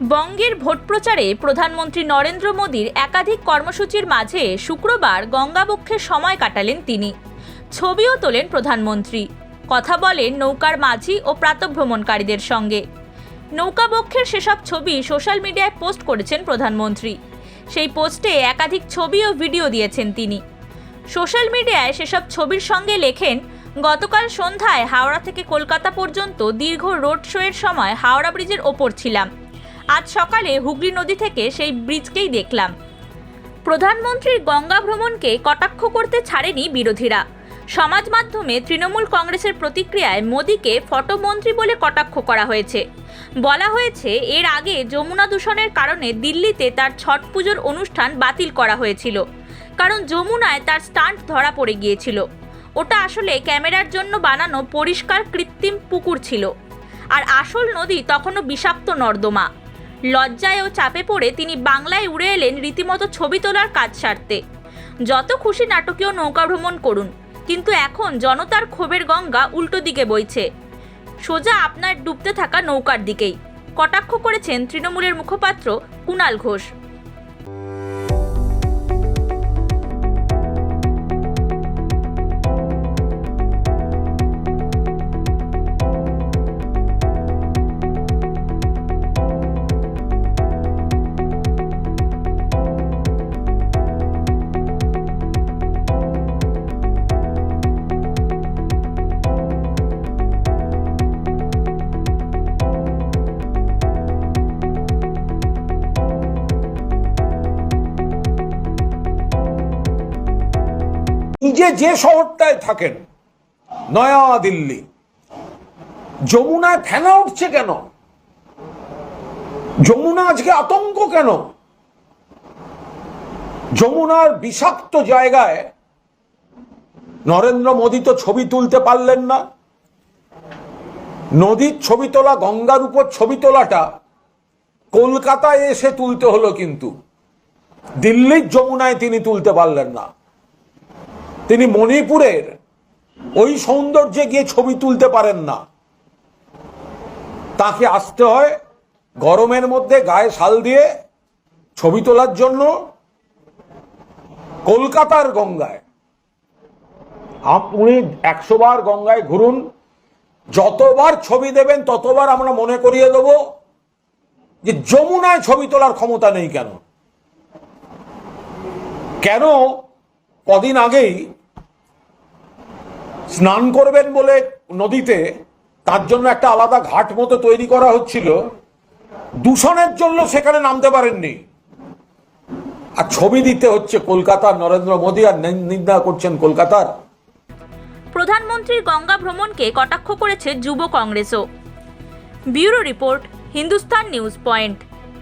বঙ্গের ভোট প্রচারে প্রধানমন্ত্রী নরেন্দ্র মোদীর একাধিক কর্মসূচির মাঝে শুক্রবার গঙ্গাবক্ষে সময় কাটালেন তিনি। ছবিও তোলেন প্রধানমন্ত্রী, কথা বলেন নৌকার মাঝি ও প্রাতঃভ্রমণকারীদের সঙ্গে। নৌকাবক্ষের সেসব ছবি সোশ্যাল মিডিয়ায় পোস্ট করেছেন প্রধানমন্ত্রী। সেই পোস্টে একাধিক ছবি ও ভিডিও দিয়েছেন তিনি। সোশ্যাল মিডিয়ায় সেসব ছবির সঙ্গে লেখেন, গতকাল সন্ধ্যায় হাওড়া থেকে কলকাতা পর্যন্ত দীর্ঘ রোড শোয়ের সময় হাওড়া ব্রিজের ওপর ছিলাম। আজ সকালে হুগলি নদী থেকে সেই ব্রিজকেই দেখলাম। প্রধানমন্ত্রীর গঙ্গা ভ্রমণকে কটাক্ষ করতে ছাড়েনি বিরোধীরা। সমাজ মাধ্যমে তৃণমূল কংগ্রেসের প্রতিক্রিয়ায় মোদীকে ফটোমন্ত্রী বলে কটাক্ষ করা হয়েছে। বলা হয়েছে, এর আগে যমুনা দূষণের কারণে দিল্লিতে তার ছট পুজোর অনুষ্ঠান বাতিল করা হয়েছিল, কারণ যমুনায় তার স্টান্ট ধরা পড়ে গিয়েছিল। ওটা আসলে ক্যামেরার জন্য বানানো পরিষ্কার কৃত্রিম পুকুর ছিল, আর আসল নদী তখনও বিষাক্ত নর্দমা। লজ্জায় ও চাপে পড়ে তিনি বাংলায় উড়ে এলেন রীতিমতো ছবি তোলার কাজ সারতে। যত খুশি নাটকীয় নৌকা ভ্রমণ করুন, কিন্তু এখন জনতার ক্ষোভের গঙ্গা উল্টো দিকে বইছে, সোজা আপনার ডুবতে থাকা নৌকার দিকেই, কটাক্ষ করেছেন তৃণমূলের মুখপাত্র কুণাল ঘোষ। নিজে যে শহরটায় থাকেন, নয়া দিল্লি, যমুনায় ফেনা উঠছে কেন? যমুনা আজকে আতঙ্ক কেন? যমুনার বিষাক্ত জায়গায় নরেন্দ্র মোদী তো ছবি তুলতে পারলেন না। নদীর ছবি তোলা, গঙ্গার উপর ছবি তোলাটা কলকাতায় এসে তুলতে হলো, কিন্তু দিল্লির যমুনায় তিনি তুলতে পারলেন না। তিনি মণিপুরের ওই সৌন্দর্যে গিয়ে ছবি তুলতে পারেন না। তাকে আসতে হয় গরমের মধ্যে গায়ে শাল দিয়ে ছবি তোলার জন্য কলকাতার গঙ্গায়। আপনি 100 বার গঙ্গায় ঘুরুন, যতবার ছবি দেবেন ততবার আমরা মনে করিয়ে দেব যে যমুনায় ছবি তোলার ক্ষমতা নেই কেন। কেন কদিন আগেই স্নান করবেন বলে নদীতে, তার জন্য একটা আলাদা ঘাট মতো তৈরি করা হচ্ছিল, দূষণের জন্য সেখানে নামতে পারেননি, আর ছবি দিতে হচ্ছে কলকাতার নরেন্দ্র মোদী, আর নিন্দা করছেন কলকাতার। প্রধানমন্ত্রীর গঙ্গা ভ্রমণকে কটাক্ষ করেছে যুব কংগ্রেসও। Bureau report, Hindustan news point.